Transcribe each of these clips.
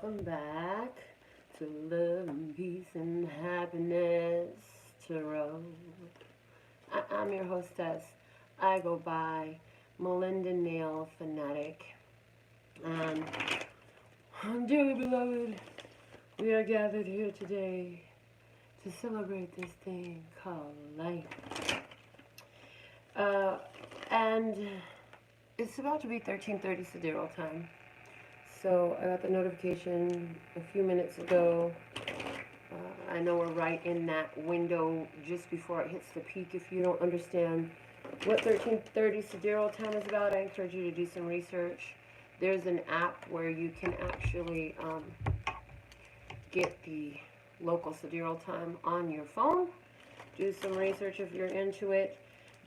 welcome back to Love and Peace and Happiness Tarot. I'm your hostess. I go by Melinda NailFanatic. And, dearly beloved, we are gathered here today to celebrate this thing called life. And it's about to be 13:30 Sidereal time. So I got the notification a few minutes ago. I know we're right in that window just before it hits the peak. If you don't understand what 13:30 Sidereal time is about, I encourage you to do some research. There's an app where you can actually get the local Sidereal time on your phone. Do some research if you're into it.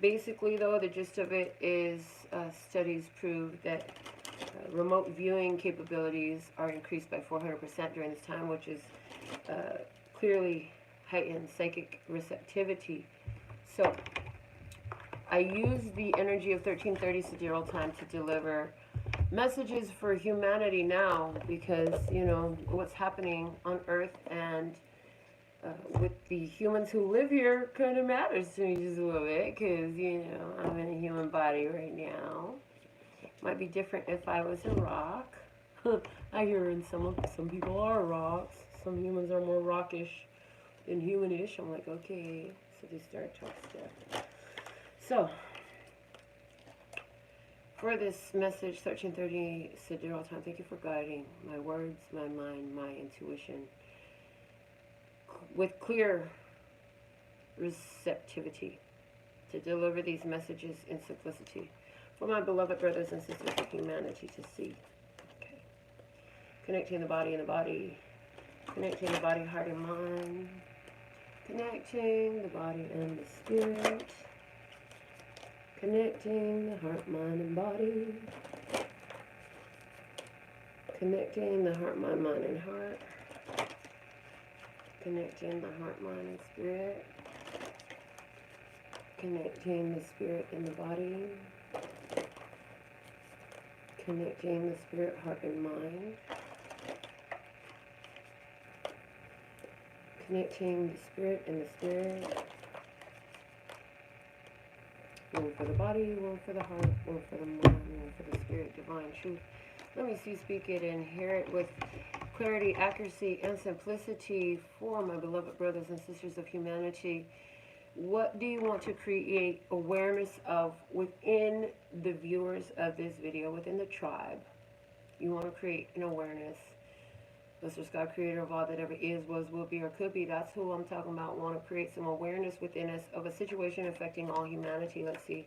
Basically, though, the gist of it is studies prove that remote viewing capabilities are increased by 400% during this time, which is clearly heightened psychic receptivity. So I use the energy of 13:30 Sidereal time to deliver messages for humanity now, because you know what's happening on Earth and with the humans who live here kind of matters to me just a little bit, because you know I'm in a human body right now. Might be different if I was a rock. I hear some people are rocks. Some humans are more rockish than humanish. I'm like, okay. So they start talk stuff. So for this message, 13:30 Sidereal time, thank you for guiding my words, my mind, my intuition with clear receptivity to deliver these messages in simplicity for my beloved brothers and sisters of humanity to see. Okay. Connecting the body and the body. Connecting the body, heart, and mind. Connecting the body and the spirit. Connecting the heart, mind, and body. Connecting the heart, mind, and heart. Connecting the heart, mind, and spirit. Connecting the spirit and the body. Connecting the spirit, heart, and mind. Connecting the spirit and the spirit. One for the body, one for the heart, one for the mind, one for the spirit, divine truth. Let me see, speak it, and hear it with clarity, accuracy, and simplicity for my beloved brothers and sisters of humanity. What do you want to create awareness of within the viewers of this video, within the tribe? You want to create an awareness. Mr. God, creator of all that ever is, was, will be, or could be. That's who I'm talking about. Want to create some awareness within us of a situation affecting all humanity. Let's see.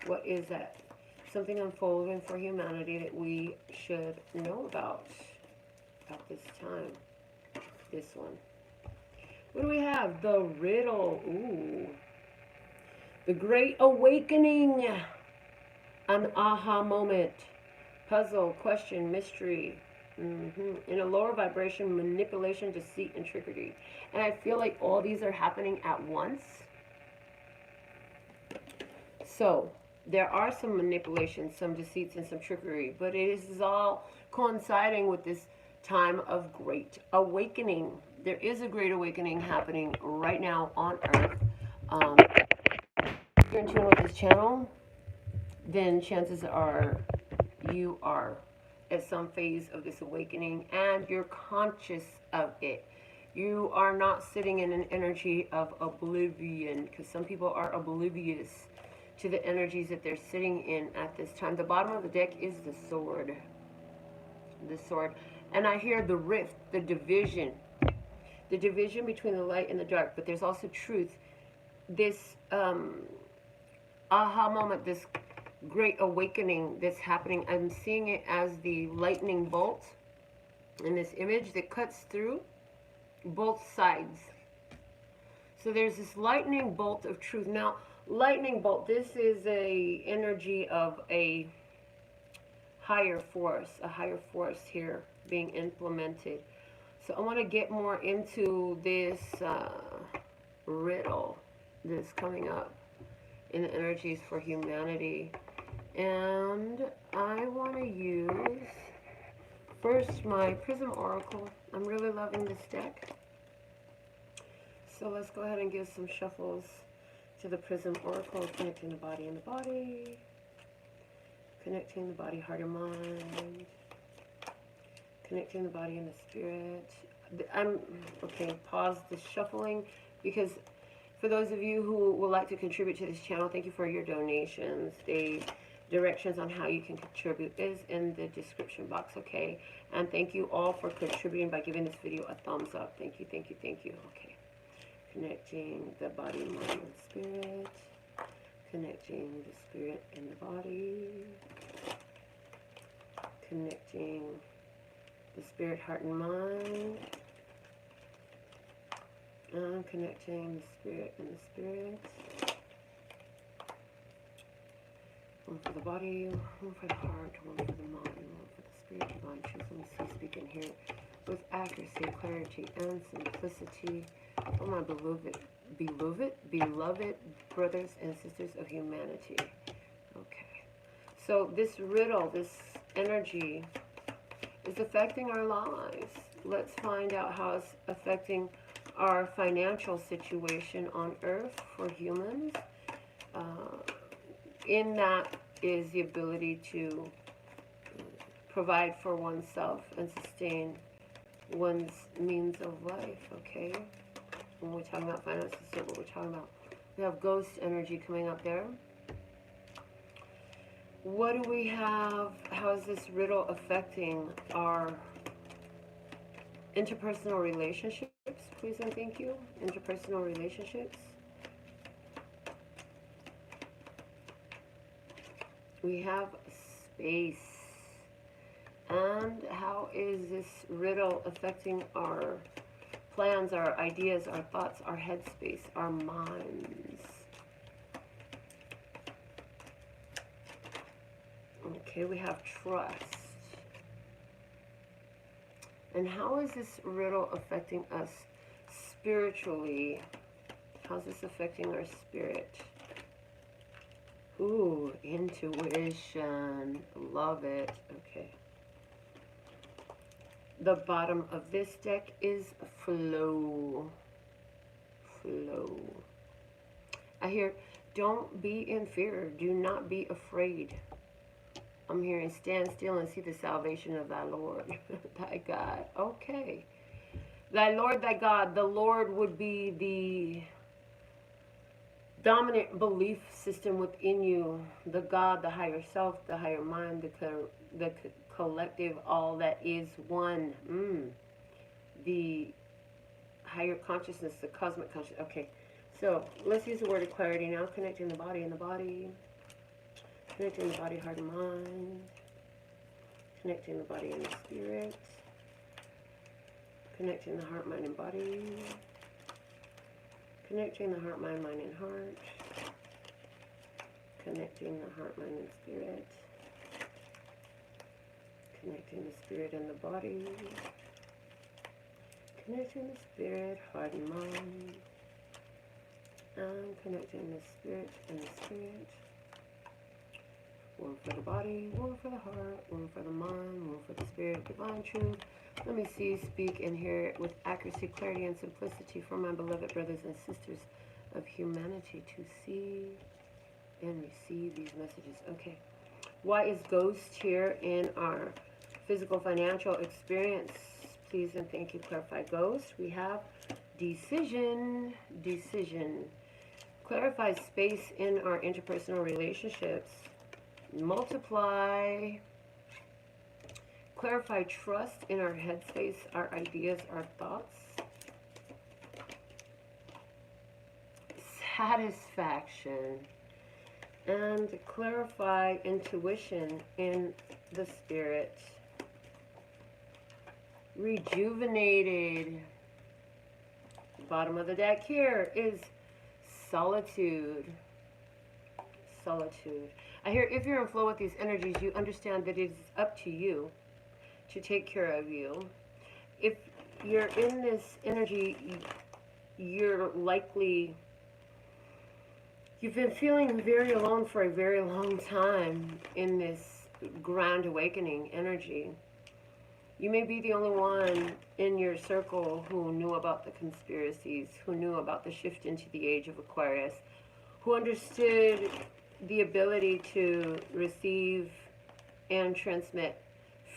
What is that? Something unfolding for humanity that we should know about at this time. This one. What do we have? The Riddle. Ooh. The Great Awakening. An aha moment. Puzzle, question, mystery. In a lower vibration, manipulation, deceit, and trickery. And I feel like all these are happening at once. So there are some manipulations, some deceits, and some trickery. But it is all coinciding with this time of great awakening. There is a great awakening happening right now on Earth. If you're in tune with this channel, then chances are you are at some phase of this awakening and you're conscious of it. You are not sitting in an energy of oblivion, because some people are oblivious to the energies that they're sitting in at this time. The bottom of the deck is the sword. The sword. And I hear the rift, the division between the light and the dark. But there's also truth. This aha moment, this great awakening that's happening, I'm seeing it as the lightning bolt in this image that cuts through both sides. So there's this lightning bolt of truth. Now, lightning bolt, this is a energy of a higher force here being implemented. So I want to get more into this riddle that's coming up in the energies for humanity. And I want to use first, my Prism Oracle. I'm really loving this deck. So let's go ahead and give some shuffles to the Prism Oracle, connecting the body and the body, connecting the body, heart, and mind, connecting the body and the spirit. Okay, pause the shuffling, because for those of you who would like to contribute to this channel, thank you for your donations. The directions on how you can contribute is in the description box, okay? And thank you all for contributing by giving this video a thumbs up. Thank you, thank you, thank you. Okay. Connecting the body, mind, and spirit. Connecting the spirit and the body. Connecting the spirit, heart, and mind. And connecting the spirit and the spirit. One for the body, one for the heart, one for the mind, one for the spirit, divine truth. Let me see, speak in here with accuracy, clarity, and simplicity. For my beloved brothers and sisters of humanity. Okay. So this riddle, this energy is affecting our lives. Let's find out how it's affecting our financial situation on Earth for humans. In that is the ability to provide for oneself and sustain one's means of life, okay? When we're talking about finances, that's what we're talking about. We have ghost energy coming up there. What do we have? How is this riddle affecting our interpersonal relationships? Please and thank you. Interpersonal relationships. We have space. And how is this riddle affecting our plans, our ideas, our thoughts, our headspace, our minds? Okay, we have trust. And how is this riddle affecting us spiritually? How's this affecting our spirit? Ooh, intuition. Love it. Okay. The bottom of this deck is flow. Flow. I hear, don't be in fear. Do not be afraid. I'm hearing, stand still and see the salvation of thy Lord, thy God. Okay. Thy Lord, thy God. The Lord would be the dominant belief system within you. The God, the higher self, the higher mind, the collective, all that is one. The higher consciousness, the cosmic consciousness. Okay. So let's use the word of clarity now. Connecting the body and the body. Connecting the body, heart, and mind. Connecting the body and the spirit. Connecting the heart, mind, and body. Connecting the heart, mind, and heart. Connecting the heart, mind, and spirit. Connecting the spirit and the body. Connecting the spirit, heart, and mind. And connecting the spirit and the spirit. One for the body, one for the heart, one for the mind, one for the spirit, divine truth. Let me see, speak, and hear it with accuracy, clarity, and simplicity for my beloved brothers and sisters of humanity to see and receive these messages. Okay. Why is ghost here in our physical financial experience? Please and thank you. Clarify ghost. We have decision. Decision. Clarify space in our interpersonal relationships. Multiply. Clarify trust in our headspace, our ideas, our thoughts. Satisfaction. And clarify intuition in the spirit. Rejuvenated. Bottom of the deck here is solitude. Solitude. I hear if you're in flow with these energies, you understand that it is up to you to take care of you. If you're in this energy, you're likely, you've been feeling very alone for a very long time in this grand awakening energy. You may be the only one in your circle who knew about the conspiracies, who knew about the shift into the age of Aquarius, who understood the ability to receive and transmit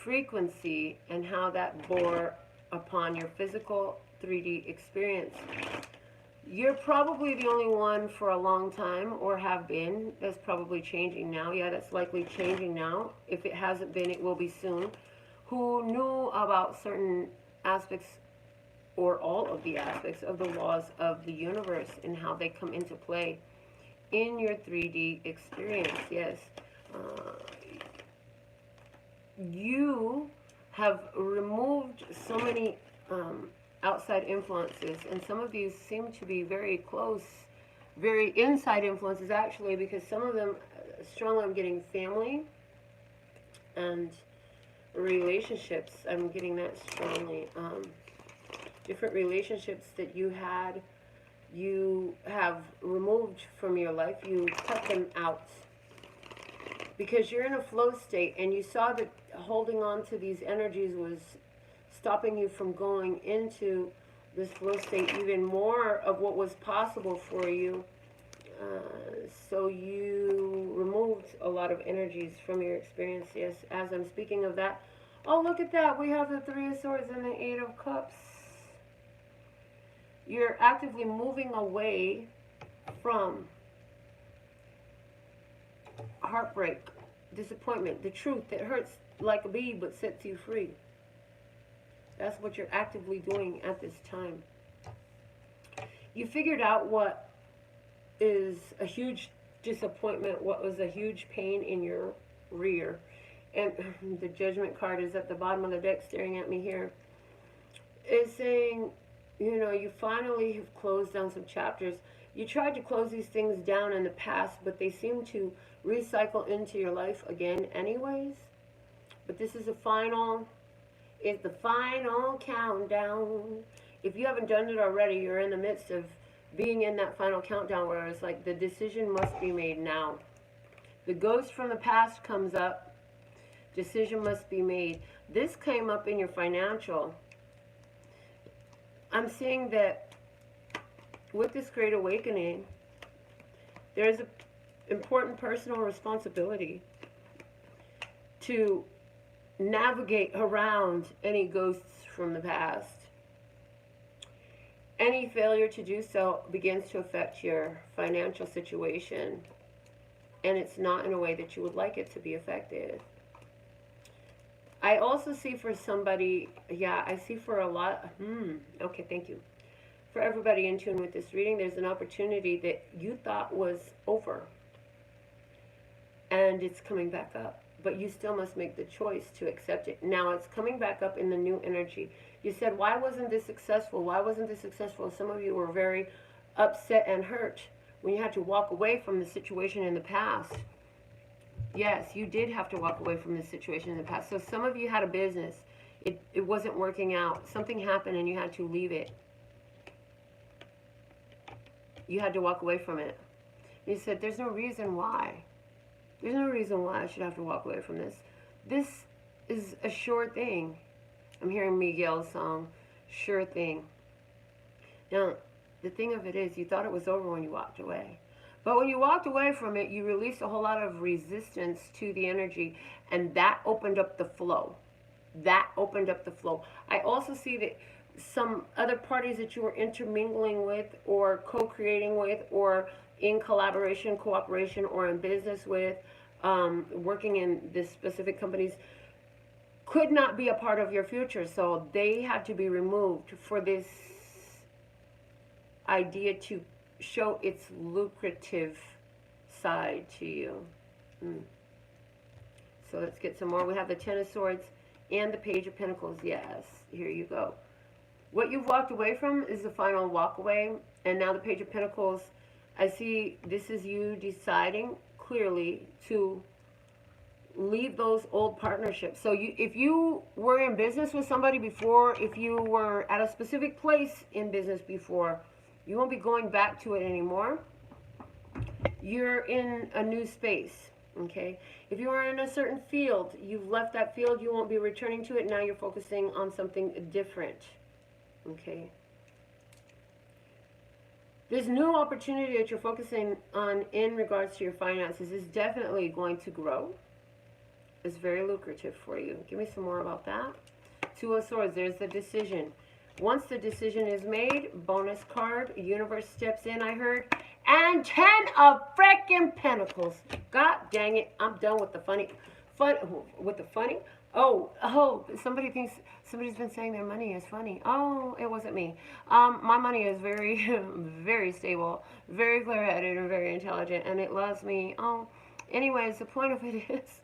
frequency and how that bore upon your physical 3D experience. You're probably the only one for a long time, or have been. That's probably changing now. Yeah, that's likely changing now. If it hasn't been, it will be soon. Who knew about certain aspects, or all of the aspects of the laws of the universe and how they come into play in your 3D experience. Yes. You have removed so many outside influences, and some of these seem to be very close, very inside influences actually, because some of them strongly, I'm getting family and relationships. I'm getting that strongly. Different relationships that you had, you have removed from your life. You cut them out because you're in a flow state, and you saw that holding on to these energies was stopping you from going into this flow state, even more of what was possible for you. So you removed a lot of energies from your experience. Yes, as I'm speaking of that, oh, look at that. We have the Three of Swords and the Eight of Cups. You're actively moving away from heartbreak, disappointment, the truth that hurts like a bee but sets you free. That's what you're actively doing at this time. You figured out what is a huge disappointment, what was a huge pain in your rear. And the Judgment card is at the bottom of the deck staring at me here. It's saying, you know, you finally have closed down some chapters. You tried to close these things down in the past, but they seem to recycle into your life again anyways. But this is the final countdown. If you haven't done it already, you're in the midst of being in that final countdown where it's like the decision must be made now. The ghost from the past comes up. Decision must be made. This came up in your financial. I'm seeing that with this Great Awakening, there's an important personal responsibility to navigate around any ghosts from the past. Any failure to do so begins to affect your financial situation, and it's not in a way that you would like it to be affected. I also see for somebody, yeah, I see for a lot, okay, thank you. For everybody in tune with this reading, there's an opportunity that you thought was over, and it's coming back up. But you still must make the choice to accept it. Now it's coming back up in the new energy. You said, why wasn't this successful? Why wasn't this successful? Some of you were very upset and hurt when you had to walk away from the situation in the past. Yes, you did have to walk away from the situation in the past. So some of you had a business. It wasn't working out. Something happened and you had to leave it. You had to walk away from it. You said, there's no reason why. There's no reason why I should have to walk away from this. This is a sure thing. I'm hearing Miguel's song, Sure Thing. Now, the thing of it is, you thought it was over when you walked away. But when you walked away from it, you released a whole lot of resistance to the energy, and that opened up the flow. That opened up the flow. I also see that some other parties that you were intermingling with or co-creating with or in collaboration, cooperation, or in business with, working in this specific companies, could not be a part of your future. So they had to be removed for this idea to show its lucrative side to you. So let's get some more. We have the Ten of Swords and the Page of Pentacles. Yes, here you go. What you've walked away from is the final walk away. And now the Page of Pentacles, I see this is you deciding clearly to leave those old partnerships. So if you were in business with somebody before, if you were at a specific place in business before, you won't be going back to it anymore. You're in a new space, Okay? If you are in a certain field, you've left that field, you won't be returning to it. Now you're focusing on something different. Okay? This new opportunity that you're focusing on in regards to your finances is definitely going to grow. It's very lucrative for you. Give me some more about that. Two of Swords, there's the decision. Once the decision is made, bonus card, universe steps in, I heard. And 10 of freaking Pentacles. God dang it, I'm done with the funny. Oh, somebody thinks, somebody's been saying their money is funny. Oh, it wasn't me. My money is very, very stable, very clear-headed, and very intelligent, and it loves me. Oh, anyways, the point of it is,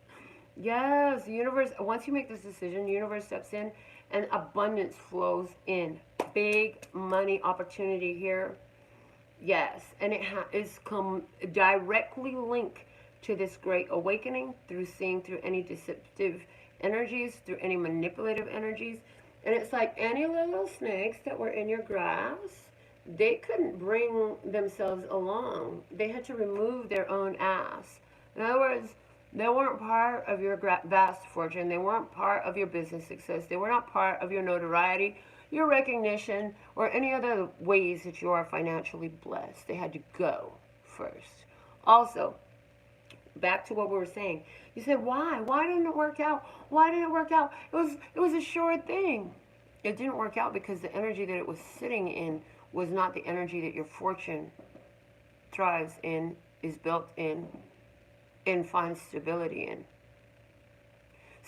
yes, the universe, once you make this decision, the universe steps in, and abundance flows in. Big money opportunity here. Yes, and it is directly linked to this great awakening through seeing through any deceptive energies, through any manipulative energies. And it's like any little snakes that were in your grass, they couldn't bring themselves along. They had to remove their own ass. In other words, they weren't part of your vast fortune. They weren't part of your business success. They were not part of your notoriety, your recognition, or any other ways that you are financially blessed. They had to go first. Also, back to what we were saying. You said, why? Why didn't it work out? Why didn't it work out? It was a sure thing. It didn't work out because the energy that it was sitting in was not the energy that your fortune thrives in, is built in, and finds stability in.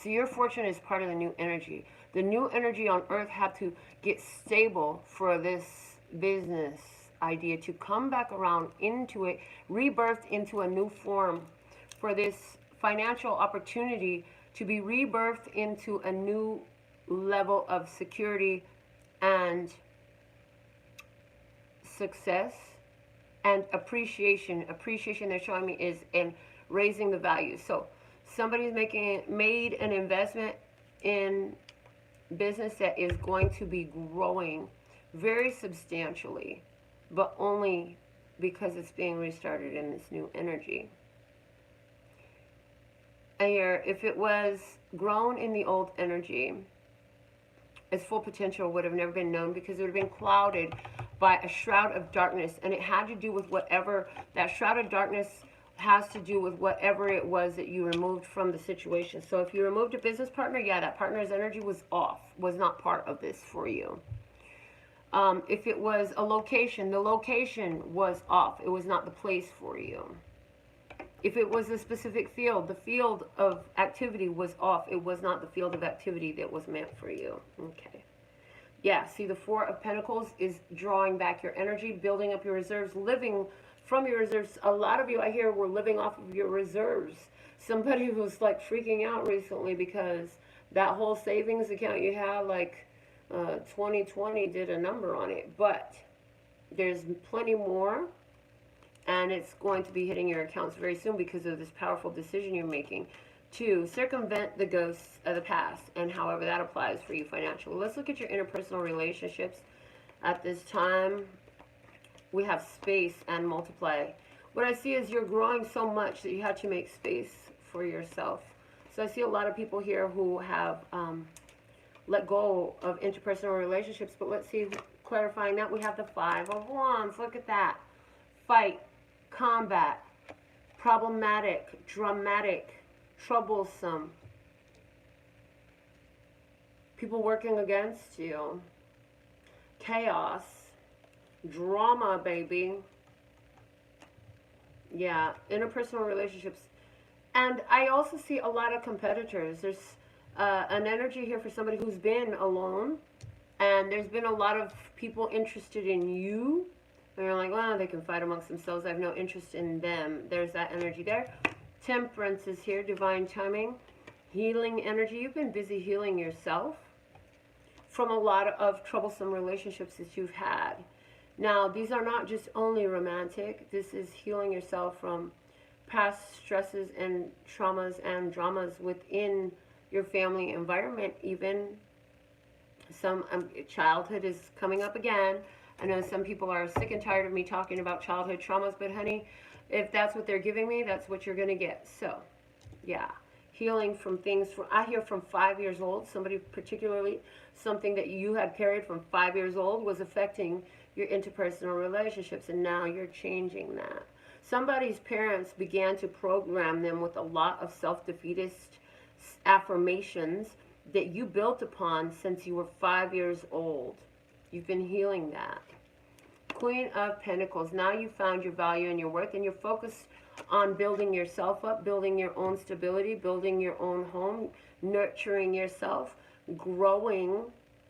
So your fortune is part of the new energy. The new energy on earth had to get stable for this business idea to come back around into it, rebirthed into a new form, for this financial opportunity to be rebirthed into a new level of security and success and appreciation. Appreciation they're showing me is in raising the value. So somebody's made an investment in business that is going to be growing very substantially, but only because it's being restarted in this new energy. And here, if it was grown in the old energy, its full potential would have never been known because it would have been clouded by a shroud of darkness, and it had to do with whatever that shroud of darkness has to do with whatever it was that you removed from the situation. So if you removed a business partner, yeah, that partner's energy was off, was not part of this for you. If it was a location, the location was off. It was not the place for you. If it was a specific field, the field of activity was off. It was not the field of activity that was meant for you. Okay. Yeah, see, the Four of Pentacles is drawing back your energy, building up your reserves, living from your reserves. A lot of you, I hear, were living off of your reserves. Somebody was like freaking out recently because that whole savings account you had, like 2020 did a number on it. But there's plenty more, and it's going to be hitting your accounts very soon because of this powerful decision you're making to circumvent the ghosts of the past, and however that applies for you financially. Let's look at your interpersonal relationships at this time. We have space and multiply. What I see is you're growing so much that you have to make space for yourself. So I see a lot of people here who have let go of interpersonal relationships, but let's see, clarifying that, we have the Five of Wands. Look at that. Fight, combat, problematic, dramatic, troublesome, people working against you, chaos, drama, baby. Yeah, interpersonal relationships. And I also see a lot of competitors. There's an energy here for somebody who's been alone, and there's been a lot of people interested in you, and you're like, well, they can fight amongst themselves, I have no interest in them. There's that energy there. Temperance is here, divine timing, healing energy. You've been busy healing yourself from a lot of troublesome relationships that you've had. Now, these are not just only romantic. This is healing yourself from past stresses and traumas and dramas within your family environment. Even some childhood is coming up again. I know some people are sick and tired of me talking about childhood traumas, but honey, if that's what they're giving me, that's what you're going to get. So Yeah. Healing from things from, I hear from 5 years old, somebody particularly, something that you had carried from 5 years old was affecting your interpersonal relationships, and now you're changing that. Somebody's parents began to program them with a lot of self-defeatist affirmations that you built upon since you were 5 years old. You've been healing that. Queen of Pentacles. Now you found your value and your worth, and you're focused on building yourself up, building your own stability, building your own home, nurturing yourself, growing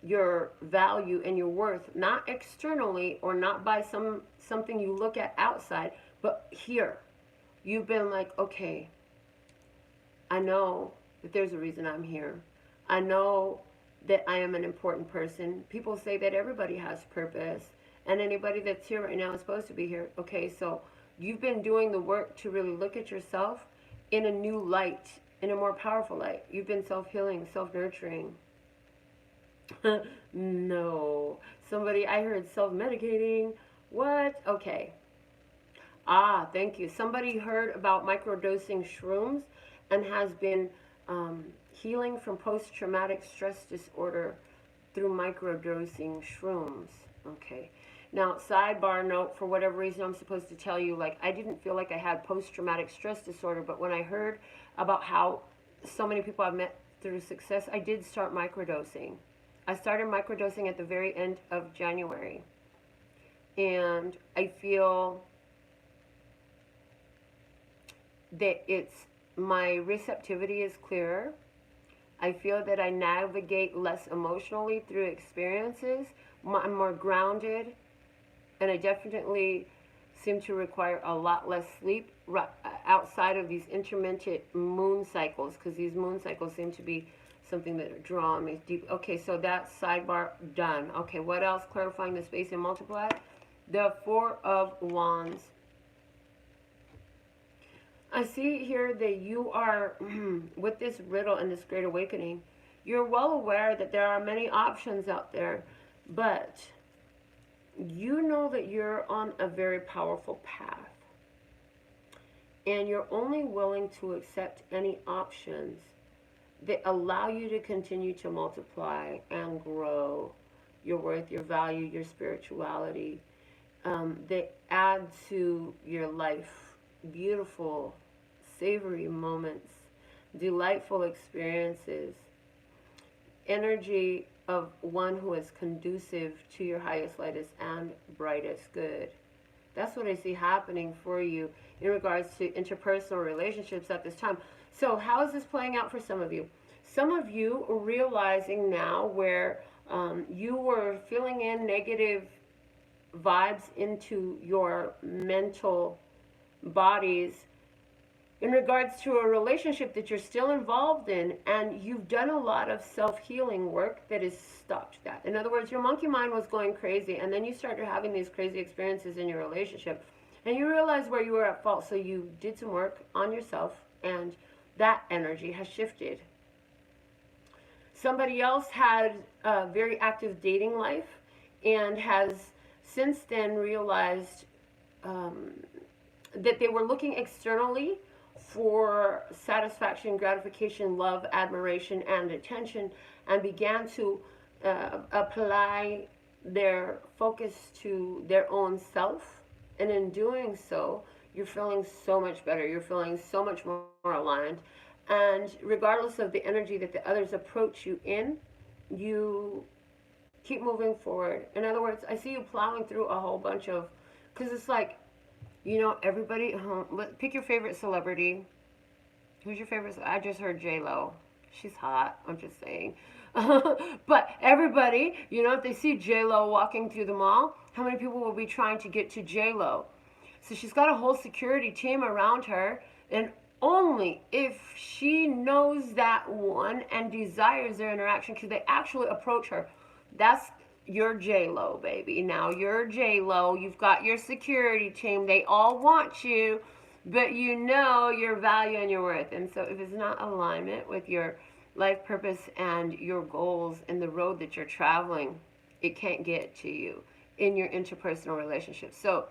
your value and your worth, not externally or not by something you look at outside, but here. You've been like, okay, I know that there's a reason I'm here. I know that I am an important person. People say that everybody has purpose, and anybody that's here right now is supposed to be here. Okay, so you've been doing the work to really look at yourself in a new light, in a more powerful light. You've been self-healing, self-nurturing. No. Somebody, I heard self-medicating. What? Okay. Ah, thank you. Somebody heard about microdosing shrooms and has been healing from post-traumatic stress disorder through microdosing shrooms. Okay. Now, sidebar note, for whatever reason, I'm supposed to tell you, like, I didn't feel like I had post-traumatic stress disorder, but when I heard about how so many people I've met through success, I did start microdosing. I started microdosing at the very end of January. And I feel that my receptivity is clearer. I feel that I navigate less emotionally through experiences. I'm more grounded. And I definitely seem to require a lot less sleep outside of these intermittent moon cycles, because these moon cycles seem to be something that are drawn me deep. Okay, so that's sidebar done. Okay, what else? Clarifying the space and multiply. The Four of Wands. I see here that you are, with this riddle and this great awakening, you're well aware that there are many options out there, but you know that you're on a very powerful path. And you're only willing to accept any options that allow you to continue to multiply and grow your worth, your value, your spirituality, that add to your life beautiful, savory moments, delightful experiences, energy of one who is conducive to your highest, lightest, and brightest good. That's what I see happening for you in regards to interpersonal relationships at this time. So how is this playing out for some of you? Some of you are realizing now where you were filling in negative vibes into your mental bodies in regards to a relationship that you're still involved in, and you've done a lot of self-healing work that has stopped that. In other words, your monkey mind was going crazy, and then you started having these crazy experiences in your relationship, and you realized where you were at fault, so you did some work on yourself, and that energy has shifted. Somebody else had a very active dating life and has since then realized that they were looking externally for satisfaction, gratification, love, admiration, and attention, and began to apply their focus to their own self. And in doing so, you're feeling so much better. You're feeling so much more aligned. And regardless of the energy that the others approach you in, you keep moving forward. In other words, I see you plowing through a whole bunch of, because it's like, you know, everybody, pick your favorite celebrity. Who's your favorite? I just heard J-Lo. She's hot, I'm just saying. But everybody, you know, if they see J-Lo walking through the mall, how many people will be trying to get to J-Lo? So she's got a whole security team around her, and only if she knows that one and desires their interaction could they actually approach her. That's your J-Lo, baby. Now you're J-Lo. You've got your security team. They all want you, but you know your value and your worth. And so if it's not alignment with your life purpose and your goals and the road that you're traveling, it can't get to you in your interpersonal relationships. So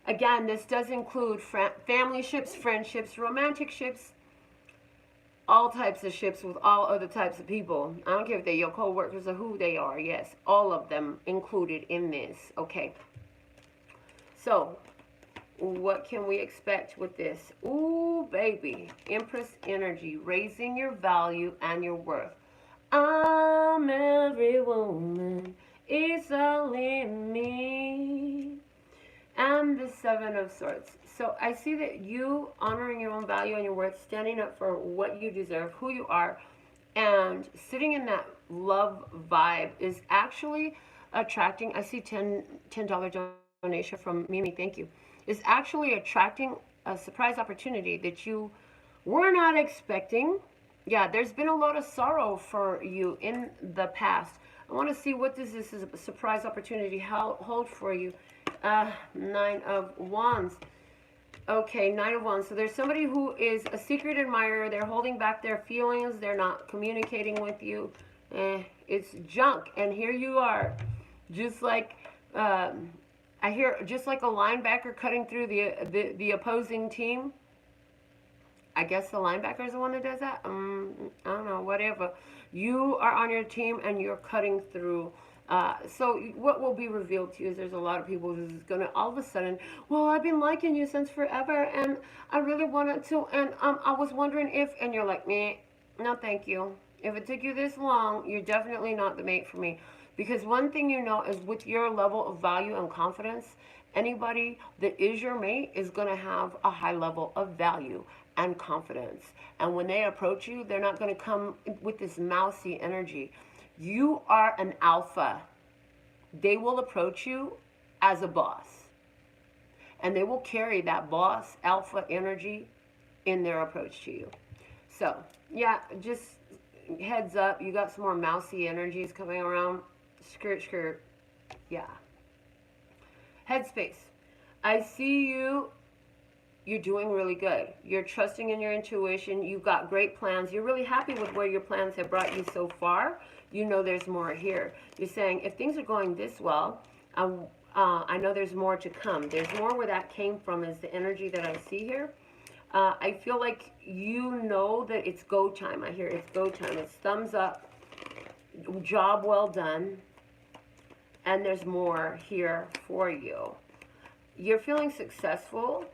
again, this does include family ships, friendships, romantic ships, all types of ships with all other types of people. I don't care if they're your co-workers or who they are. Yes, all of them included in this. Okay. So, what can we expect with this? Ooh, baby. Empress energy, raising your value and your worth. I'm every woman. It's all in me. And the Seven of Swords. So I see that you honoring your own value and your worth, standing up for what you deserve, who you are, and sitting in that love vibe is actually attracting. I see $10 donation from Mimi. Thank you. Is actually attracting a surprise opportunity that you were not expecting. Yeah, there's been a lot of sorrow for you in the past. I want to see what does this is a surprise opportunity hold for you. Nine of Wands. Okay, Nine of Wands. So there's somebody who is a secret admirer. They're holding back their feelings. They're not communicating with you. It's junk. And here you are. Just like, I hear, just like a linebacker cutting through the opposing team. I guess the linebacker is the one that does that. I don't know, whatever. You are on your team and you're cutting through. So what will be revealed to you is there's a lot of people who's going to all of a sudden, well, I've been liking you since forever and I really wanted to, and I was wondering if, and you're like, meh, no thank you. If it took you this long, you're definitely not the mate for me. Because one thing you know is with your level of value and confidence, anybody that is your mate is going to have a high level of value and confidence. And when they approach you, they're not going to come with this mousy energy. You are an alpha. They will approach you as a boss. And they will carry that boss alpha energy in their approach to you. So, yeah, just heads up. You got some more mousy energies coming around. Skirt, skirt. Yeah. Headspace. I see you. You're doing really good. You're trusting in your intuition. You've got great plans. You're really happy with where your plans have brought you so far. You know there's more here. You're saying, if things are going this well, I know there's more to come. There's more where that came from is the energy that I see here. I feel like you know that it's go time. I hear it's go time. It's thumbs up. Job well done. And there's more here for you. You're feeling successful.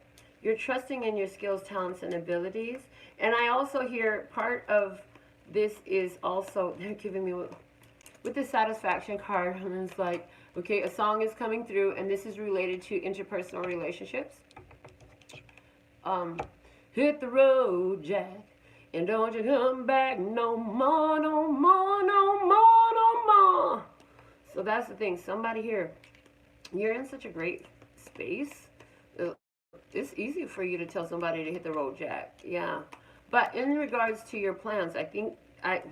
You're trusting in your skills, talents, and abilities. And I also hear part of this is also, they're giving me, with the satisfaction card, and it's like, okay, a song is coming through, and this is related to interpersonal relationships. Hit the road, Jack, and don't you come back no more, no more, no more, no more. So that's the thing. Somebody here, you're in such a great space. It's easy for you to tell somebody to hit the road, Jack. Yeah. But in regards to your plans, I think, I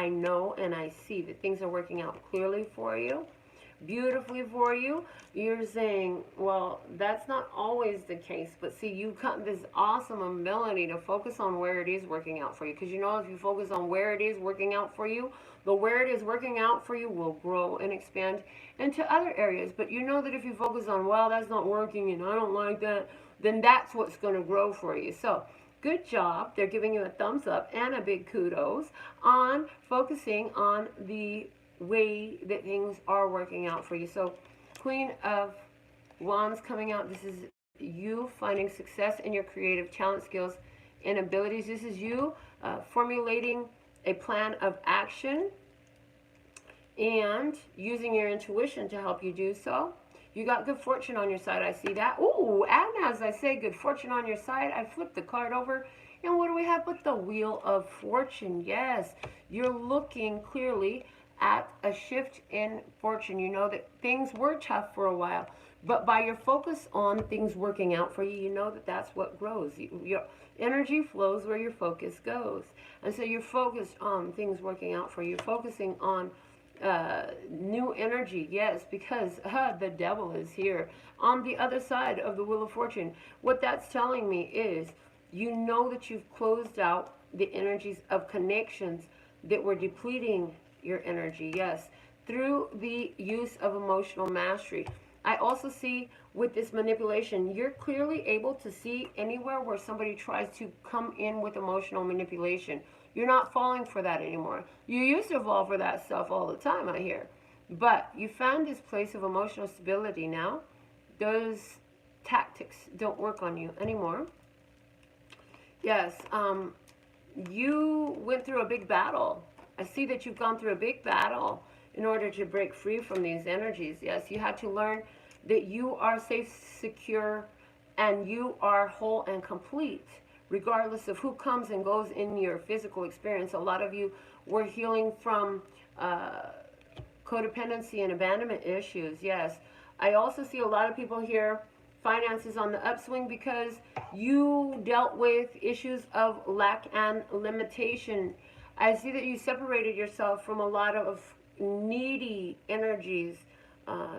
know and I see that things are working out clearly for you, beautifully for you. You're saying, well, that's not always the case. But see, you've got this awesome ability to focus on where it is working out for you. Because you know, if you focus on where it is working out for you, the where it is working out for you will grow and expand into other areas. But you know that if you focus on, well, that's not working and I don't like that, then that's what's going to grow for you. So, good job. They're giving you a thumbs up and a big kudos on focusing on the way that things are working out for you. So, Queen of Wands coming out. This is you finding success in your creative talent, skills, and abilities. This is you formulating a plan of action and using your intuition to help you do so. You got good fortune on your side. I see that. Ooh, and as I say, good fortune on your side, I flip the card over. And what do we have with the Wheel of Fortune? Yes, you're looking clearly at a shift in fortune. You know that things were tough for a while. But by your focus on things working out for you, you know that that's what grows. Your energy flows where your focus goes. And so you're focused on things working out for you. You're focusing on new energy, yes, because the devil is here on the other side of the Wheel of Fortune. What that's telling me is you know that you've closed out the energies of connections that were depleting your energy, yes, through the use of emotional mastery. I also see with this manipulation, you're clearly able to see anywhere where somebody tries to come in with emotional manipulation. You're not falling for that anymore. You used to fall for that stuff all the time, I hear. But you found this place of emotional stability now. Those tactics don't work on you anymore. Yes, you went through a big battle. I see that you've gone through a big battle in order to break free from these energies. Yes, you had to learn that you are safe, secure, and you are whole and complete, regardless of who comes and goes in your physical experience. A lot of you were healing from codependency and abandonment issues. Yes, I also see a lot of people here, finances on the upswing, because you dealt with issues of lack and limitation. I see that you separated yourself from a lot of needy energies.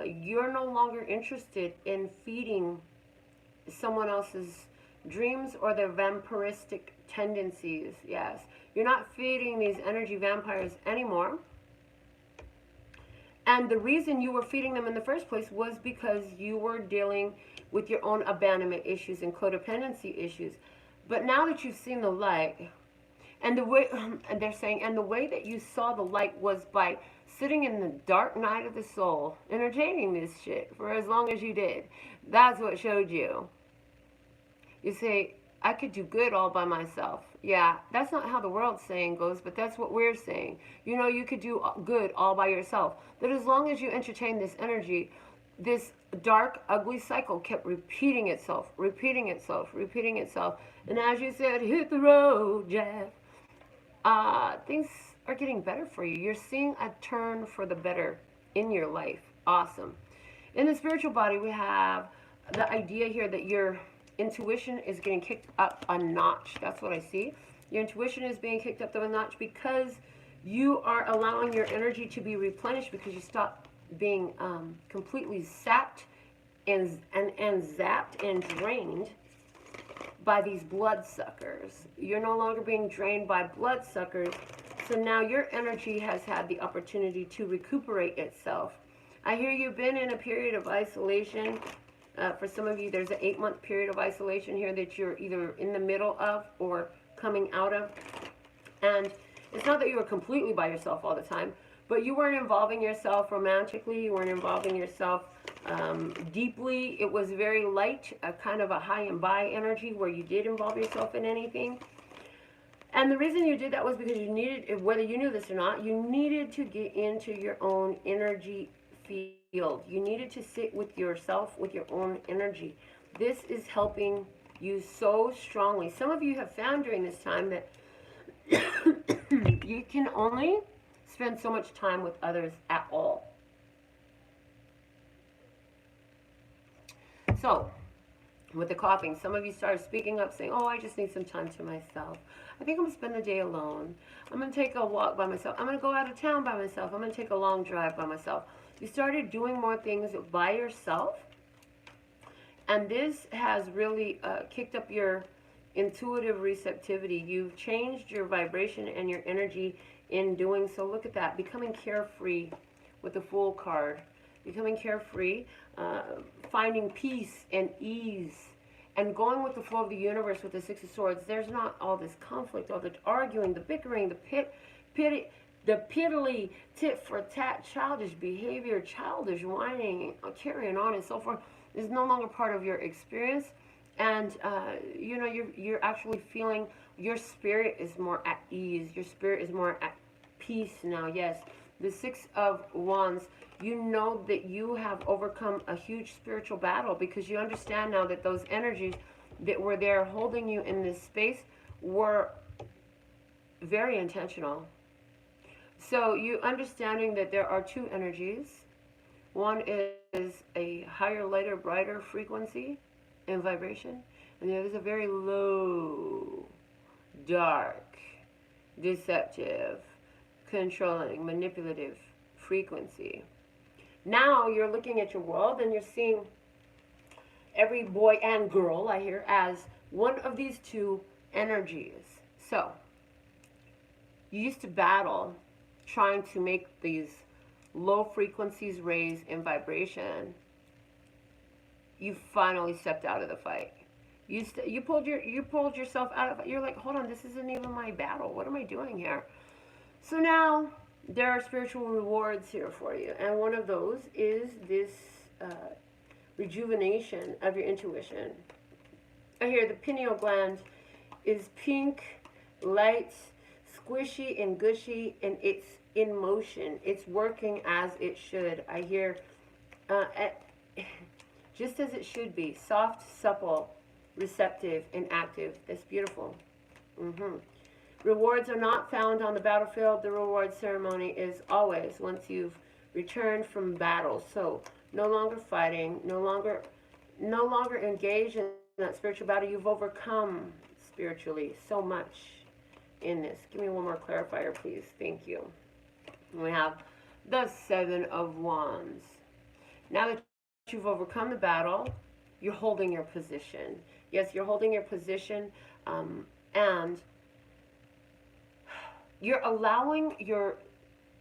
You're no longer interested in feeding someone else's dreams or their vampiristic tendencies. Yes, you're not feeding these energy vampires anymore. And the reason you were feeding them in the first place was because you were dealing with your own abandonment issues and codependency issues. But now that you've seen the light, and the way, and they're saying, and the way that you saw the light was by sitting in the dark night of the soul, entertaining this shit for as long as you did. That's what showed you. You say, I could do good all by myself. Yeah, that's not how the world's saying goes, but that's what we're saying. You know, you could do good all by yourself. That as long as you entertain this energy, this dark, ugly cycle kept repeating itself, repeating itself, repeating itself. And as you said, hit the road, Jeff. Things are getting better for you. You're seeing a turn for the better in your life. Awesome. In the spiritual body, we have the idea here that your intuition is getting kicked up a notch. That's what I see. Your intuition is being kicked up to a notch because you are allowing your energy to be replenished, because you stop being completely sapped and zapped and drained by these bloodsuckers. You're no longer being drained by bloodsuckers, so now your energy has had the opportunity to recuperate itself. I hear you've been in a period of isolation. For some of you, there's an 8-month period of isolation here that you're either in the middle of or coming out of. And it's not that you were completely by yourself all the time, but you weren't involving yourself romantically. You weren't involving yourself deeply. It was very light, a kind of a high and by energy where you did involve yourself in anything. And the reason you did that was because you needed, whether you knew this or not, you needed to get into your own energy field. You needed to sit with yourself, with your own energy. This is helping you so strongly. Some of you have found during this time that you can only spend so much time with others at all. So, with the coughing, some of you started speaking up, saying, oh, I just need some time to myself. I think I'm going to spend the day alone. I'm going to take a walk by myself. I'm going to go out of town by myself. I'm going to take a long drive by myself. You started doing more things by yourself, and this has really kicked up your intuitive receptivity. You've changed your vibration and your energy in doing so. Look at that, becoming carefree with the Fool card. Becoming carefree, finding peace and ease, and going with the flow of the universe with the Six of Swords. There's not all this conflict, all the arguing, the bickering, the piddly, tit for tat, childish behavior, childish whining, carrying on and so forth is no longer part of your experience. And you know, you're actually feeling your spirit is more at ease. Your spirit is more at peace now. Yes, the Six of Wands. You know that you have overcome a huge spiritual battle, because you understand now that those energies that were there holding you in this space were very intentional. So you understanding that there are two energies. One is a higher, lighter, brighter frequency and vibration, and the other is a very low, dark, deceptive, controlling, manipulative frequency. Now you're looking at your world and you're seeing every boy and girl, I hear, as one of these two energies. So you used to battle trying to make these low frequencies raise in vibration. You finally stepped out of the fight. You pulled yourself out of it. You're like, hold on, this isn't even my battle. What am I doing here? So now there are spiritual rewards here for you, and one of those is this rejuvenation of your intuition. I hear the pineal gland is pink, light, squishy, and gushy, and it's in motion. It's working as it should. I hear just as it should be, soft, supple, receptive, and active. That's beautiful. Rewards are not found on the battlefield. The reward ceremony is always once you've returned from battle. So no longer fighting, no longer engaged in that spiritual battle. You've overcome spiritually so much in this. Give me one more clarifier, please. Thank you. We have the Seven of Wands. Now that you've overcome the battle, you're holding your position. Yes, you're holding your position, and you're allowing your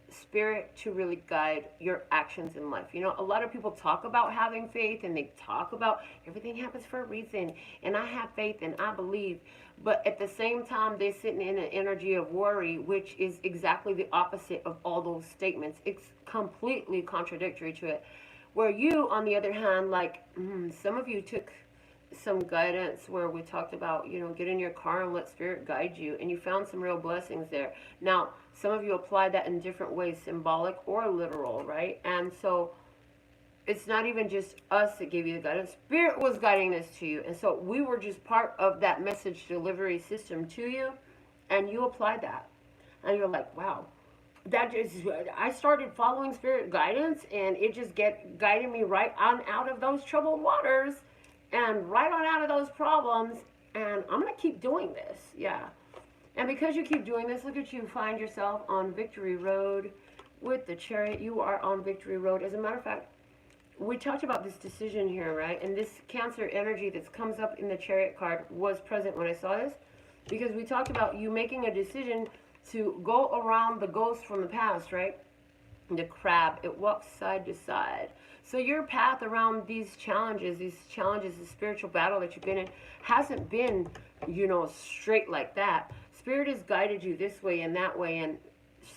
spirit to really guide your actions in life. You know, a lot of people talk about having faith, and they talk about everything happens for a reason, and I have faith and I believe, but at the same time they're sitting in an energy of worry, which is exactly the opposite of all those statements. It's completely contradictory to it. Where you, on the other hand, like some of you took some guidance where we talked about, you know, get in your car and let spirit guide you, and you found some real blessings there. Now, some of you applied that in different ways, symbolic or literal, right? And so it's not even just us that gave you the guidance. Spirit was guiding this to you, and so we were just part of that message delivery system to you, and you applied that, and you're like, wow, that just, I started following spirit guidance, and it just guided me right on out of those troubled waters and right on out of those problems, and I'm going to keep doing this. Yeah. And because you keep doing this, look at you, find yourself on Victory Road with the Chariot. You are on Victory Road. As a matter of fact, we talked about this decision here, right? And this Cancer energy that comes up in the Chariot card was present when I saw this, because we talked about you making a decision to go around the ghost from the past, right? The crab, it walks side to side. So your path around these challenges, the spiritual battle that you've been in, hasn't been, you know, straight like that. Spirit has guided you this way and that way and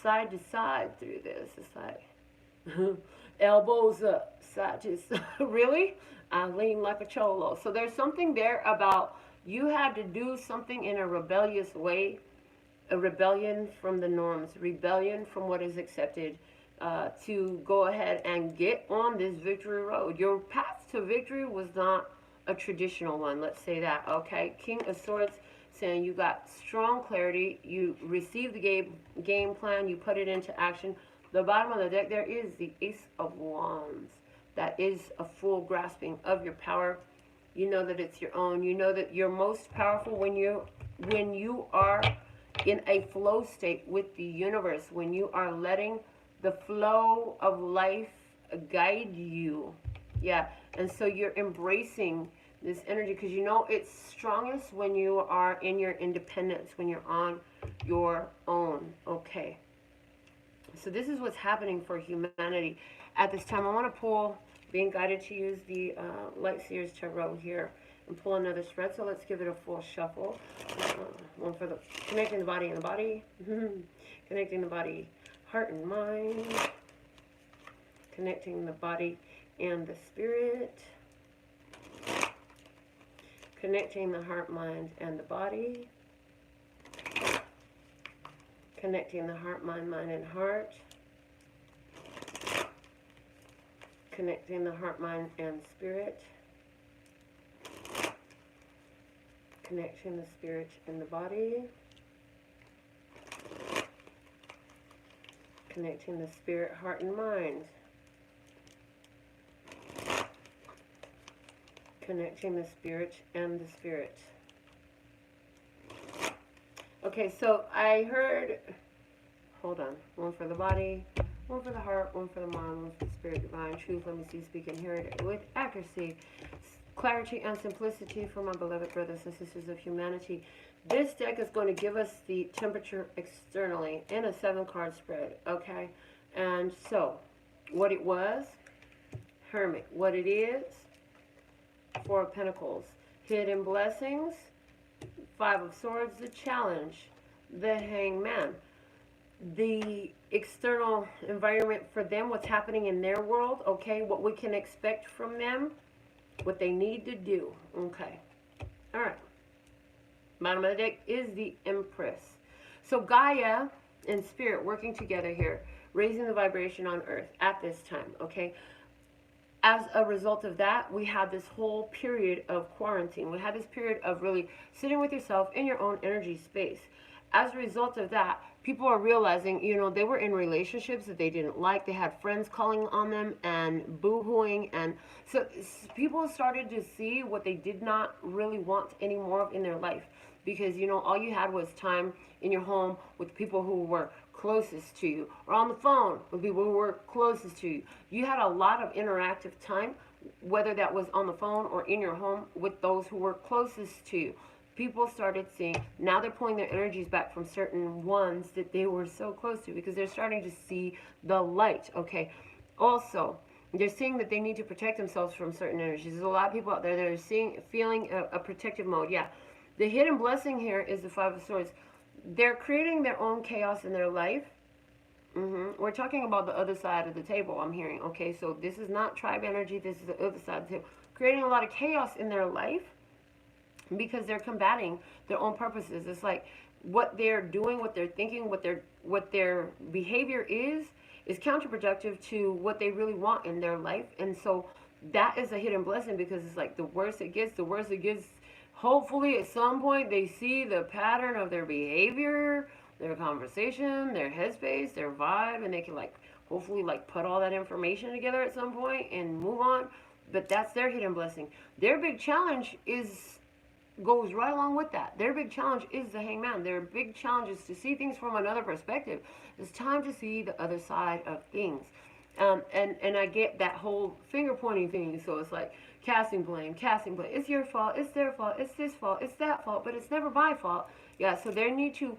side to side through this. It's like elbows up, side to side. Really? I lean like a cholo. So there's something there about you had to do something in a rebellious way, a rebellion from the norms, rebellion from what is accepted. To go ahead and get on this victory road. Your path to victory was not a traditional one, let's say that, okay? King of Swords saying you got strong clarity, you received the game plan, you put it into action. The bottom of the deck there is the Ace of Wands. That is a full grasping of your power. You know that it's your own. You know that you're most powerful when you are in a flow state with the universe, when you are letting the flow of life guide you. Yeah, and so you're embracing this energy because you know it's strongest when you are in your independence, when you're on your own. Okay, so this is what's happening for humanity at this time. I want to pull, being guided to use the Light Seers Tarot here and pull another spread. So let's give it a full shuffle. One for the connecting the body and the body, connecting the body, heart and mind, connecting the body and the spirit, connecting the heart, mind, and the body, connecting the heart, mind, and heart, connecting the heart, mind, and spirit, connecting the spirit and the body, connecting the spirit, heart, and mind, connecting the spirit and the spirit. Okay, so I heard, hold on, one for the body, one for the heart, one for the mind, one for the spirit, divine truth. Let me see, speak and hear it with accuracy, clarity, and simplicity for my beloved brothers and sisters of humanity. This deck is going to give us the temperature externally in a 7-card spread, okay? And so, what it was, Hermit. What it is, Four of Pentacles. Hidden blessings, Five of Swords, the challenge, the Hangman. The external environment for them, what's happening in their world, okay, what we can expect from them, what they need to do, okay. All right. Bottom of the deck is the Empress. So Gaia and Spirit working together here, raising the vibration on Earth at this time, okay? As a result of that, we had this whole period of quarantine. We had this period of really sitting with yourself in your own energy space. As a result of that, people are realizing, you know, they were in relationships that they didn't like. They had friends calling on them and boo-hooing. And so people started to see what they did not really want any more of in their life. Because, you know, all you had was time in your home with people who were closest to you, or on the phone with people who were closest to you. You had a lot of interactive time, whether that was on the phone or in your home with those who were closest to you. People started seeing, now they're pulling their energies back from certain ones that they were so close to, because they're starting to see the light, okay? Also, they're seeing that they need to protect themselves from certain energies. There's a lot of people out there that are feeling a protective mode, yeah. The hidden blessing here is the Five of Swords. They're creating their own chaos in their life. We're talking about the other side of the table, I'm hearing. Okay, so this is not tribe energy. This is the other side of the table. Creating a lot of chaos in their life because they're combating their own purposes. It's like what they're doing, what they're thinking, what their behavior is counterproductive to what they really want in their life. And so that is a hidden blessing, because it's like the worse it gets, the worse it gets. Hopefully at some point they see the pattern of their behavior, their conversation, their headspace, their vibe, and they can like hopefully like put all that information together at some point and move on. But that's their hidden blessing. Their big challenge goes right along with that. Their big challenge is the Hangman. Their big challenge is to see things from another perspective. It's time to see the other side of things. And I get that whole finger pointing thing. So it's like casting blame. It's your fault. It's their fault. It's this fault. It's that fault. But it's never my fault. Yeah, so they need to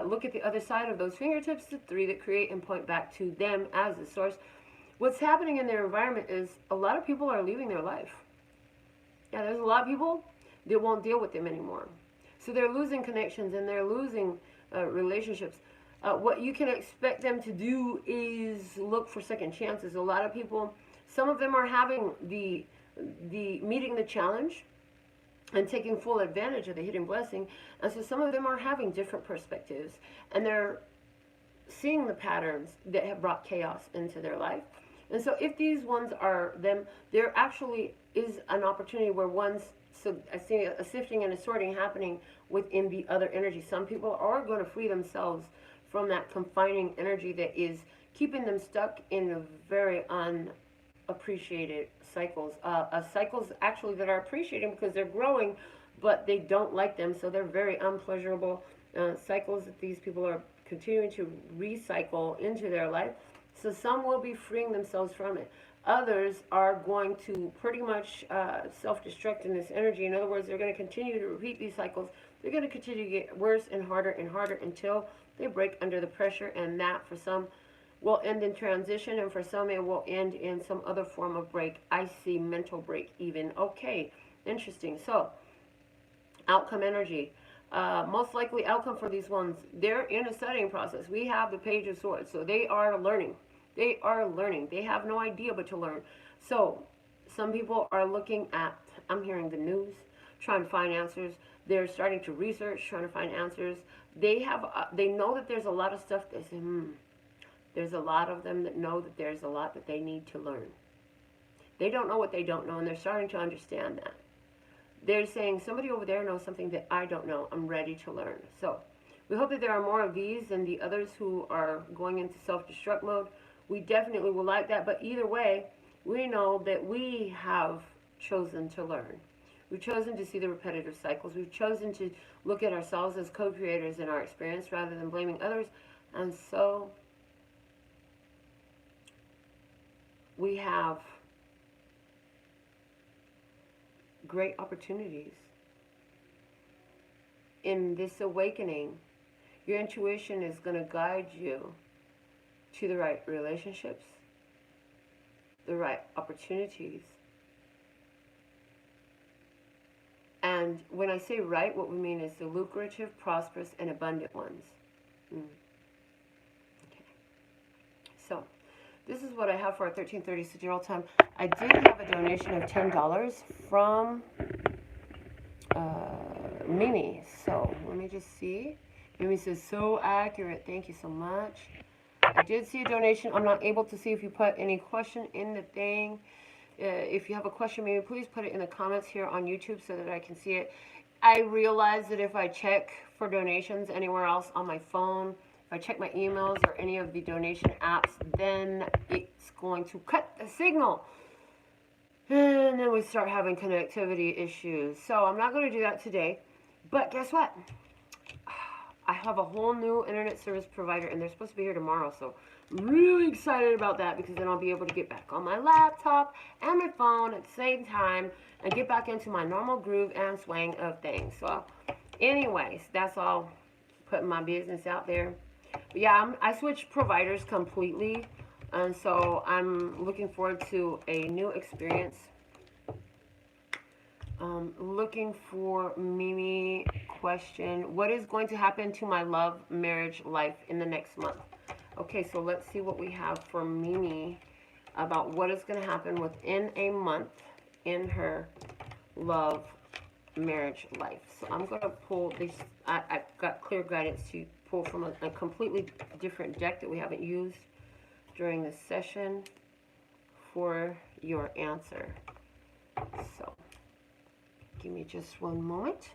look at the other side of those fingertips, the three that create, and point back to them as the source. What's happening in their environment is a lot of people are leaving their life. Yeah, there's a lot of people that won't deal with them anymore. So they're losing connections and they're losing relationships. What you can expect them to do is look for second chances. A lot of people, some of them are having the meeting the challenge and taking full advantage of the hidden blessing. And so some of them are having different perspectives, and they're seeing the patterns that have brought chaos into their life. And so if these ones are them, there actually is an opportunity where so I see a sifting and a sorting happening within the other energy. Some people are going to free themselves from that confining energy that is keeping them stuck in very unappreciated cycles. Cycles actually that are appreciating because they're growing, but they don't like them, so they're very unpleasurable cycles that these people are continuing to recycle into their life. So some will be freeing themselves from it. Others are going to pretty much self-destruct in this energy. In other words, they're going to continue to repeat these cycles. They're going to continue to get worse and harder until they break under the pressure, and that for some will end in transition, and for some it will end in some other form of break. I see mental break even. Okay, interesting. So, outcome energy. Most likely outcome for these ones, they're in a studying process. We have the Page of Swords, so they are learning. They are learning. They have no idea but to learn. So, some people are looking at, I'm hearing the news, trying to find answers. They're starting to research, trying to find answers. They know that there's a lot of stuff that there's a lot of them that know that there's a lot that they need to learn. They don't know what they don't know, and they're starting to understand that. They're saying, somebody over there knows something that I don't know. I'm ready to learn. So we hope that there are more of these than the others who are going into self-destruct mode. We definitely will like that. But either way, we know that we have chosen to learn. We've chosen to see the repetitive cycles. We've chosen to look at ourselves as co-creators in our experience rather than blaming others. And so we have great opportunities in this awakening. Your intuition is going to guide you to the right relationships, the right opportunities, and And when I say right, what we mean is the lucrative, prosperous, and abundant ones. Okay. So, this is what I have for our 1330 Sidereal time. I did have a donation of $10 from Mimi. So, let me just see. Mimi says, so accurate. Thank you so much. I did see a donation. I'm not able to see if you put any question in the thing. If you have a question, maybe please put it in the comments here on YouTube so that I can see it. I realize that if I check for donations anywhere else on my phone, if I check my emails or any of the donation apps, then it's going to cut the signal. And then we start having connectivity issues. So I'm not going to do that today. But guess what? I have a whole new internet service provider, and they're supposed to be here tomorrow. So I'm really excited about that, because then I'll be able to get back on my laptop and my phone at the same time and get back into my normal groove and swing of things. So anyways, that's all, putting my business out there. But yeah, I switched providers completely, and so I'm looking forward to a new experience. Looking for Mimi question. What is going to happen to my love, marriage, life in the next month? Okay, so let's see what we have for Mimi about what is going to happen within a month in her love, marriage, life. So I'm going to pull this. I've got clear guidance to pull from a completely different deck that we haven't used during this session for your answer. So give me just one moment.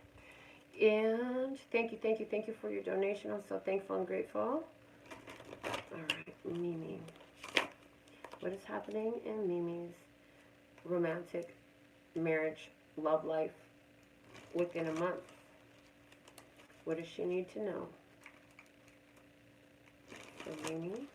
And thank you for your donation. I'm so thankful and grateful. All right, Mimi. What is happening in Mimi's romantic marriage, love life within a month? What does she need to know? For Mimi.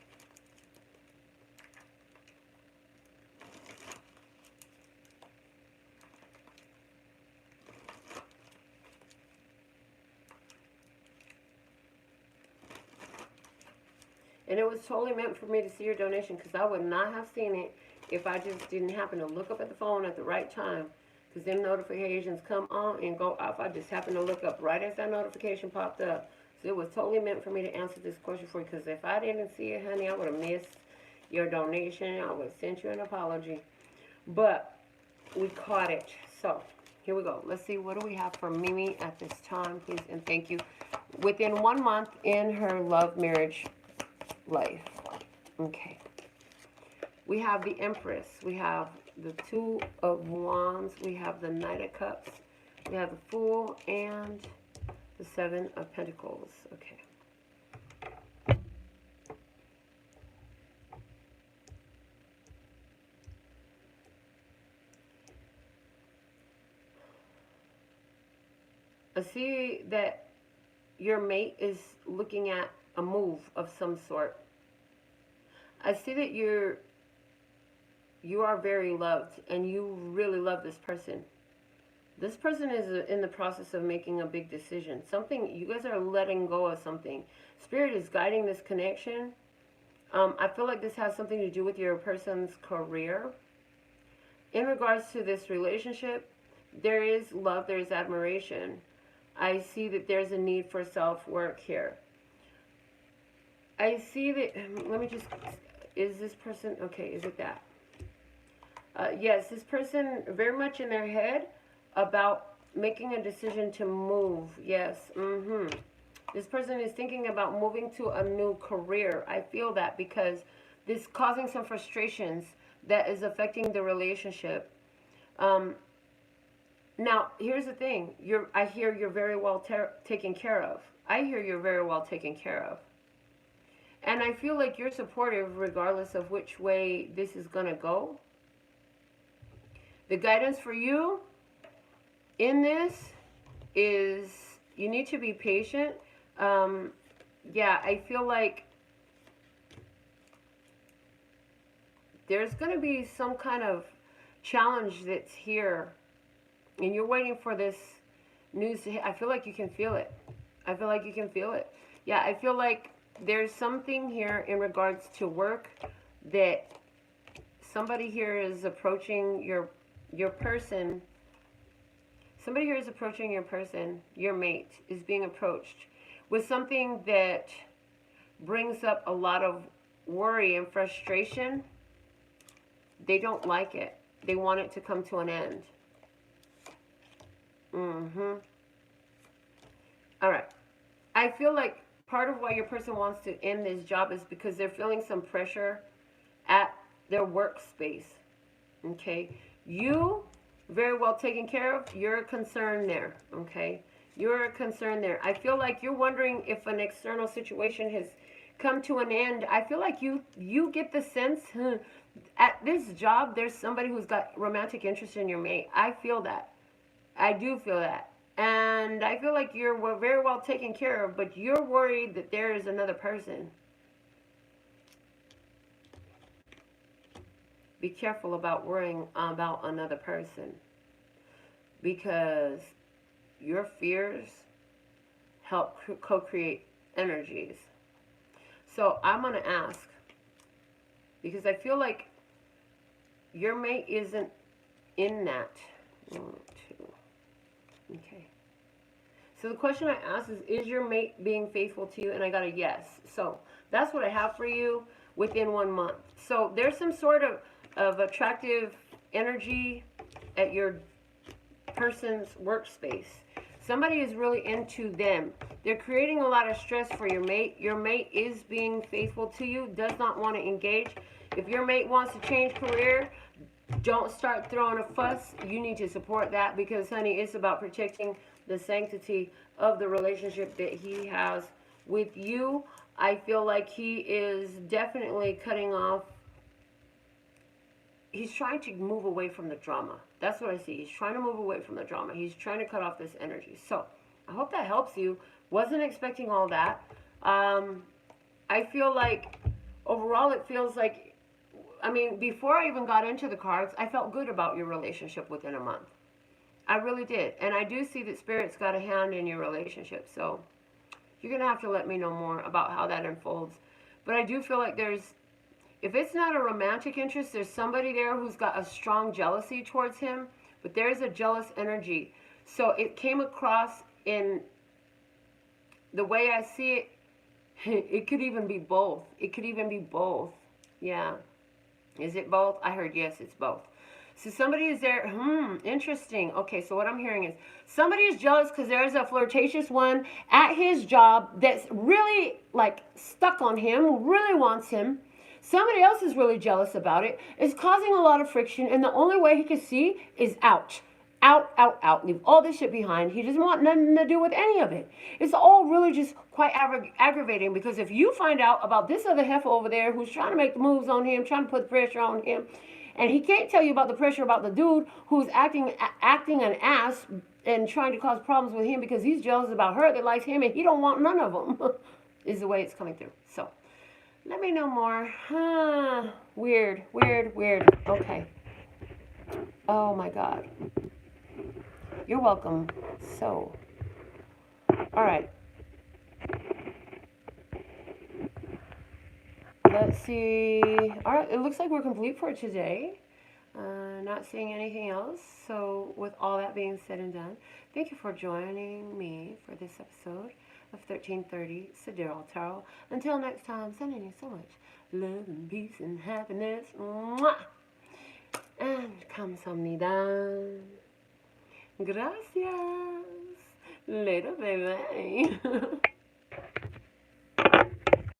And it was totally meant for me to see your donation, because I would not have seen it if I just didn't happen to look up at the phone at the right time. Because them notifications come on and go off. I just happened to look up right as that notification popped up. So it was totally meant for me to answer this question for you. Because if I didn't see it, honey, I would have missed your donation. I would have sent you an apology. But we caught it. So here we go. Let's see, what do we have for Mimi at this time, please, and thank you. Within 1 month in her love, marriage, life. Okay. We have the Empress. We have the Two of Wands. We have the Knight of Cups. We have the Fool and the Seven of Pentacles. Okay. I see that your mate is looking at a move of some sort. I see that you are very loved, and you really love this person. This person is in the process of making a big decision. Something, you guys are letting go of something. Spirit is guiding this connection. I feel like this has something to do with your person's career. In regards to this relationship, there is love, there is admiration. I see that there's a need for self-work here. I see that, let me just, is this person, okay, is it that? Yes, this person very much in their head about making a decision to move. Yes, This person is thinking about moving to a new career. I feel that, because this is causing some frustrations that is affecting the relationship. Now, here's the thing. I hear you're very well taken care of. I hear you're very well taken care of. And I feel like you're supportive regardless of which way this is going to go. The guidance for you in this is you need to be patient. Yeah, I feel like there's going to be some kind of challenge that's here. And you're waiting for this news to hit. I feel like you can feel it. I feel like you can feel it. Yeah, I feel like there's something here in regards to work that somebody here is approaching your person Somebody here is approaching your person, your mate, is being approached with something that brings up a lot of worry and frustration. They don't like it. They want it to come to an end. All right. I feel like part of why your person wants to end this job is because they're feeling some pressure at their workspace. Okay? You, very well taken care of. You're a concern there. Okay? You're a concern there. I feel like you're wondering if an external situation has come to an end. I feel like you get the sense at this job there's somebody who's got romantic interest in your mate. I feel that. I do feel that. And I feel like you're very well taken care of, but you're worried that there is another person. Be careful about worrying about another person, because your fears help co-create energies. So I'm going to ask, because I feel like your mate isn't in that. 1, 2. Okay. So the question I asked is your mate being faithful to you? And I got a yes. So that's what I have for you within 1 month. So there's some sort of attractive energy at your person's workspace. Somebody is really into them. They're creating a lot of stress for your mate. Your mate is being faithful to you, does not want to engage. If your mate wants to change career, don't start throwing a fuss. You need to support that, because, honey, it's about protecting the sanctity of the relationship that he has with you. I feel like he is definitely cutting off. He's trying to move away from the drama. That's what I see. He's trying to move away from the drama. He's trying to cut off this energy. So I hope that helps you. Wasn't expecting all that. I feel like overall it feels like, I mean, before I even got into the cards, I felt good about your relationship within a month. I really did. And I do see that Spirit's got a hand in your relationship. So you're going to have to let me know more about how that unfolds. But I do feel like there's, if it's not a romantic interest, there's somebody there who's got a strong jealousy towards him. But there's a jealous energy. So it came across in the way I see it. It could even be both. It could even be both. Yeah. Is it both? I heard yes, it's both. So somebody is there. Interesting. Okay, so what I'm hearing is somebody is jealous because there's a flirtatious one at his job that's really like stuck on him, who really wants him. Somebody else is really jealous about it. It's causing a lot of friction, and the only way he can see is out. Out, out, out. Leave all this shit behind. He doesn't want nothing to do with any of it. It's all really just quite aggravating, because if you find out about this other heifer over there who's trying to make the moves on him, trying to put pressure on him, and he can't tell you about the pressure about the dude who's acting an ass and trying to cause problems with him because he's jealous about her that likes him and he don't want none of them, is the way it's coming through. So let me know more. Weird, weird, weird. Okay. Oh my God. You're welcome. So, all right. Let's see. All right, it looks like we're complete for today. Not seeing anything else. So, with all that being said and done, thank you for joining me for this episode of 1330 Sidereal Tarot. Until next time, sending you so much love and peace and happiness. Mwah! And kamsahamnida. Gracias. Later, baby.